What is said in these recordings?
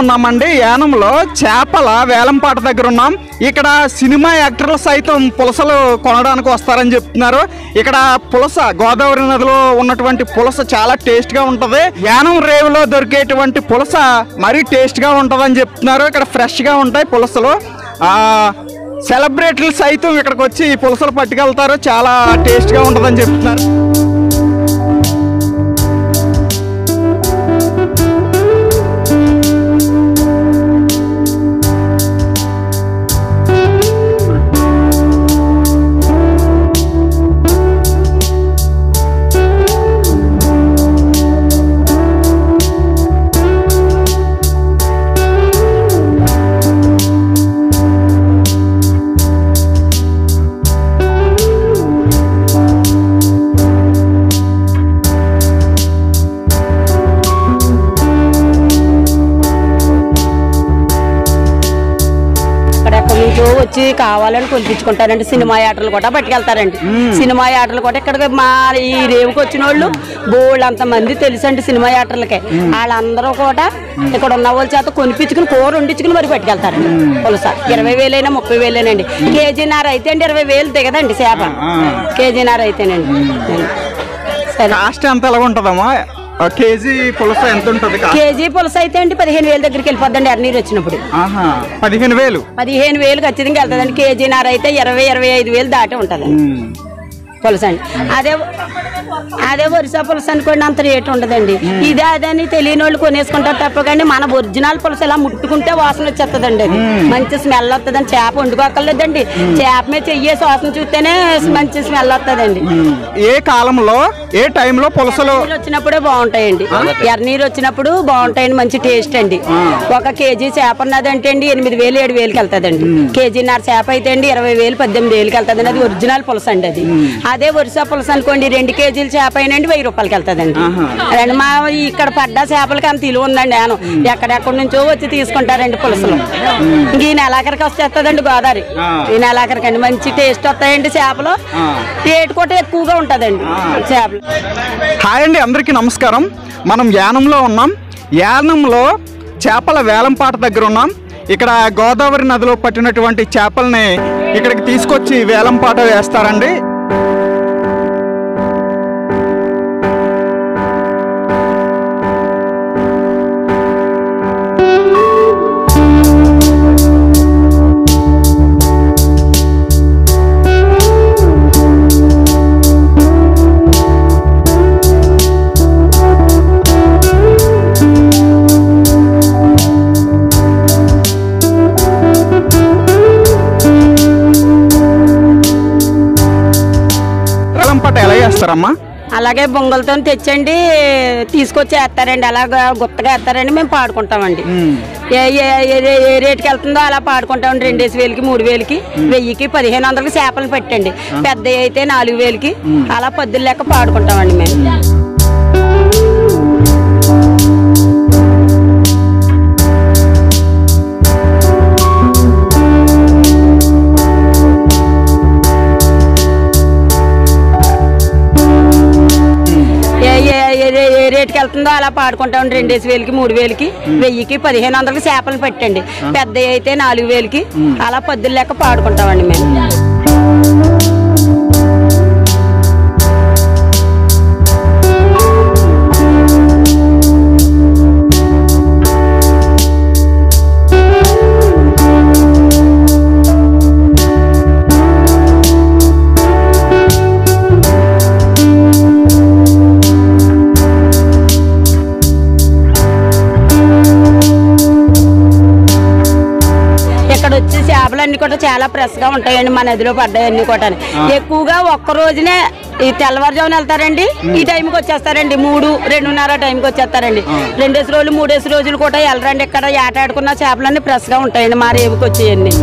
ఉన్నామండి. యానంలో చేపల వేలంపాట దగ్గర ఉన్నాం. ఇక్కడ సినిమా యాక్టర్లు సైతం పులసలు కొనడానికి వస్తారని చెప్తున్నారు. ఇక్కడ పులస గోదావరి నదిలో ఉన్నటువంటి పులస చాలా టేస్ట్ గా ఉంటది. యానం రేవులో దొరికేటువంటి పులస మరీ టేస్ట్ గా ఉంటదని చెప్తున్నారు. ఇక్కడ ఫ్రెష్ గా ఉంటాయి పులసలు. సెలబ్రిటీలు సైతం ఇక్కడికి వచ్చి ఈ పులసలు పట్టుకెళ్తారు. చాలా టేస్ట్ గా ఉంటదని చెప్తున్నారు. వచ్చి కావాలని కొనిపించుకుంటారండి. సినిమా యాటర్లు కూడా పట్టుకెళ్తారండి. సినిమా యాటర్లు కూడా ఇక్కడ మా ఈ రేవుకి వచ్చిన వాళ్ళు బోళ్ళు అంతమంది తెలుసండి. సినిమా యాటర్లకే వాళ్ళందరూ కూడా ఇక్కడ ఉన్న వాళ్ళ చేత కొనిపించుకుని కూర వండించుకుని మరి పట్టుకెళ్తారండి. పులస 20,000 అయినా 30,000 అండి. కేజీన్నర అయితే అండి 20,000 దిగదండి చేప. కేజీన్నర అయితేనండి. సరే, కాస్ట్ ఎంత ఎలా ఉంటుందమ్మా? కేజీ పులస ఎంత ఉంటుంది? కేజీ పులస అయితే అండి 15,000 దగ్గరికి వెళ్ళిపోద్దండి. ఎర్నీరు వచ్చినప్పుడు 15,000 ఖచ్చితంగా వెళ్తుందండి. కేజీన్నర అయితే 20-25,000 దాటి ఉంటుంది పులస అండి. అదే వరుస పులస అనుకోండి అంత రేటు ఉండదండి. ఇదే అదని తెలియని వాళ్ళు కొనేసుకుంటారు తప్ప కానీ మన ఒరిజినల్ పులస ఇలా ముట్టుకుంటే వాసన వచ్చేస్తుందండి. అది మంచి స్మెల్ వస్తుందండి. చేప వండుకోకర్లేదండి. చేప మీద చెయ్యేసి వాసన చూస్తేనే మంచి స్మెల్ వస్తుందండి. ఏ కాలంలో ఏ టైంలో పులసలు వచ్చినప్పుడే బాగుంటాయండి. ఎర్నీరు వచ్చినప్పుడు బాగుంటాయండి. మంచి టేస్ట్ అండి. 1 కేజీ చేప ఉన్నదంటే అండి 8,000-7,000కి వెళ్తుందండి. కేజీన్నర చేప అయితే అండి 20,000-18,000కి వెళ్తుందండి. అది ఒరిజినల్ పులస అండి. అది అదే వరుస పులస అనుకోండి 2 కేజీల చేప అయినండి 1,000 రూపాయలకి వెళ్తుందండి. అదండి మా ఇక్కడ పడ్డ చేపలకి అంత ఇలువ ఉందండి. నేను ఎక్కడెక్కడి నుంచో వచ్చి తీసుకుంటారండి పులసలు. ఇంక ఈ నెలాఖరికి వచ్చేస్తుందండి గోదావరి. ఈ నెలాఖరికి అండి మంచి టేస్ట్ వస్తాయండి చేపలు. రేటు కూడా ఎక్కువగా ఉంటుందండి చేపలు. హాయ్ అండి, అందరికీ నమస్కారం. మనం యానంలో ఉన్నాం. యానంలో చేపల వేలంపాట దగ్గర ఉన్నాం. ఇక్కడ గోదావరి నదిలో పట్టినటువంటి చేపల్ని ఇక్కడికి తీసుకొచ్చి వేలంపాట వేస్తారండి. ఎలా చేస్తారమ్మా? అలాగే బొంగలతో తెచ్చండి తీసుకొచ్చి వేస్తారండి. అలాగా గుత్తగా వేస్తారండి. మేము పాడుకుంటామండి. ఏ రేటుకి వెళ్తుందో అలా పాడుకుంటామండి. 2,000కి 3,000కి 1,000కి 1,500కి చేపలు పెట్టండి. పెద్ద అయితే 4,000కి అలా పద్దులు లెక్క పాడుకుంటామండి మేము. ఏ రేటుకి వెళ్తుందో అలా పాడుకుంటాం. 2,000కి 3,000కి 1,000కి 1,500కి చేపలు పెట్టండి. పెద్ద అయితే 4,000కి అలా పద్దులు లెక్క పాడుకుంటామండి మేము. వచ్చి చేపలన్నీ కూడా చాలా ఫ్రెష్ గా ఉంటాయండి. మా నదిలో పడ్డాయన్నీ కూడా ఎక్కువగా ఒక్క రోజునే ఈ తెల్లవారుజామున వెళ్తారండి. ఈ టైంకి వచ్చేస్తారండి. 3-2:30 టైంకి వచ్చేస్తారండి. 2 రోజులు 3 రోజులు కూడా వెళ్ళరండి. ఇక్కడ ఏటాడుకున్న చేపలన్నీ ఫ్రెష్ గా ఉంటాయండి మా రేవుకి వచ్చేయండి.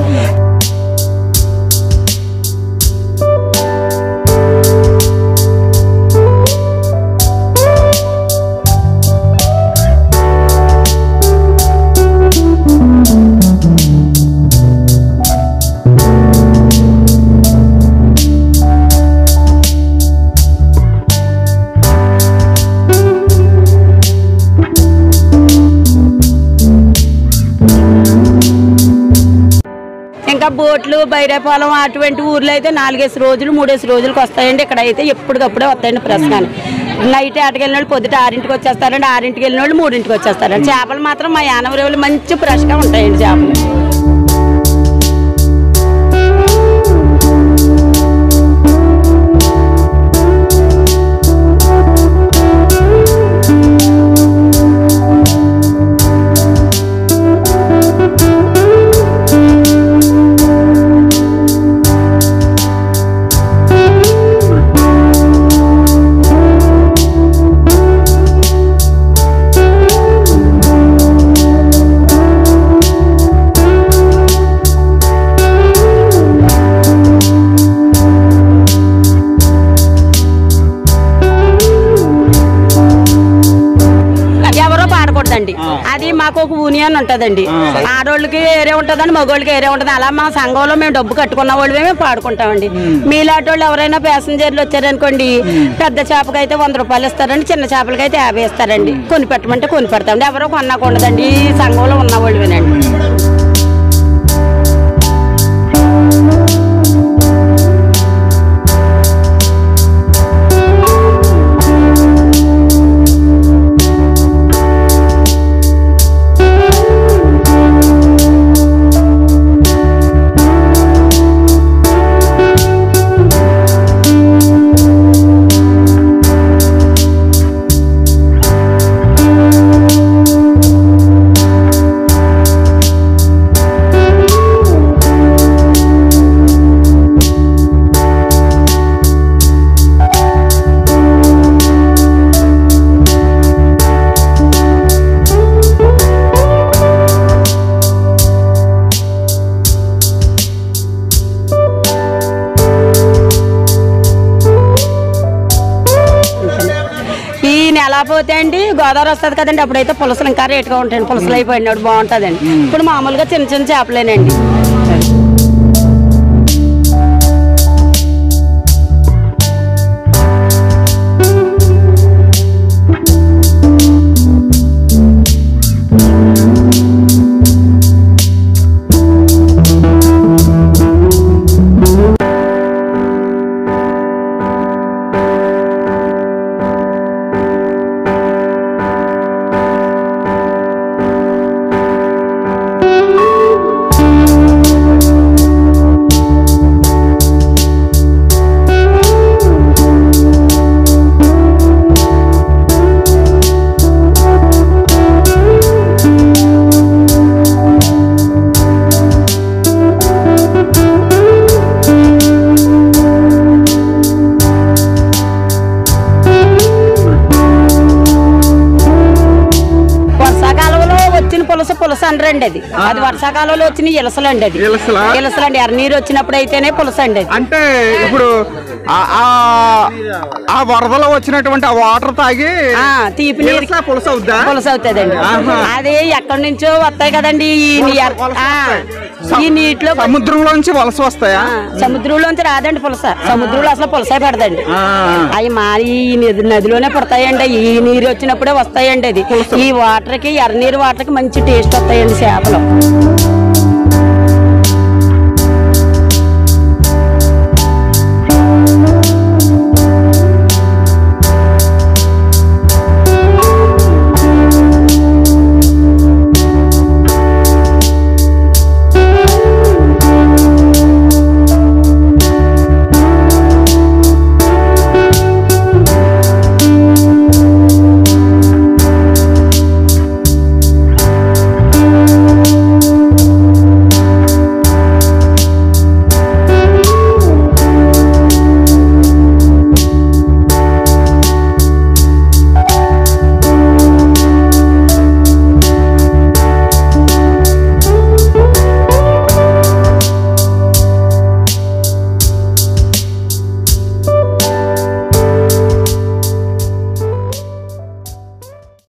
ఇంకా బోట్లు బైరేపాలెం అటువంటి ఊర్లో అయితే 4 రోజులు 3 రోజులకు వస్తాయండి. ఇక్కడ అయితే ఎప్పటికప్పుడే వస్తాయండి ప్రశ్నని. నైట్ ఆటకెళ్ళిన వాళ్ళు పొద్దుట 6ంటికి వచ్చేస్తారండి, 6ంటికి వెళ్ళిన వాళ్ళు 3ంటికి వచ్చేస్తారండి. చేపలు మాత్రం మా యానవరేవులు మంచి ఫ్రెష్గా ఉంటాయండి చేపలు. అది మాకు ఒక యూనియన్ ఉంటదండి. ఆడోళ్ళకి ఏరే ఉంటదండి, మగోళ్ళకి ఏరే ఉంటది. అలా మా సంఘంలో మేము డబ్బు కట్టుకున్న వాళ్ళు మేము పాడుకుంటామండి. మీలాంటి వాళ్ళు ఎవరైనా ప్యాసింజర్లు వచ్చారనుకోండి, పెద్ద చేపకి అయితే 100 రూపాయలు ఇస్తారండి, చిన్న చేపలకి అయితే 50 ఇస్తారండి. కొని పెట్టమంటే కొని పెడతామండి. ఎవరో కొన్నాకుండదండి, ఈ సంఘంలో ఉన్న వాళ్ళేనండి. పోతే అండి గోదావరి వస్తుంది కదండి, అప్పుడైతే పులసలు ఇంకా రేటుగా ఉంటాయండి. పులసలు అయిపోయినప్పుడు బాగుంటుందండి. ఇప్పుడు మామూలుగా చిన్న చిన్న చేపలేనండి. పులస అండి. అది వర్షాకాలంలో వచ్చిన ఇలసలండి. అది ఇలసలండి. ఎర్రనీరు వచ్చినప్పుడు అయితేనే పులస అండి. అంటే ఇప్పుడు ఆ వరదలో వచ్చినటువంటి ఆ వాటర్ తాగి తీపి నీరు పులస అవుతుందండి. అది ఎక్కడి నుంచో వస్తాయి కదండి. ఈ నీటిలో సముద్రంలోంచి వలస వస్తాయా? సముద్రంలోంచి రాదండి పులస. సముద్రంలో అసలు పులసే పడదండి. అవి మారి నదిలోనే పడతాయండి. ఈ నీరు వచ్చినప్పుడే వస్తాయండి. అది ఈ వాటర్ కి ఎర్రనీరు వాటర్ కి మంచి టేస్ట్ వస్తాయండి చేపలు.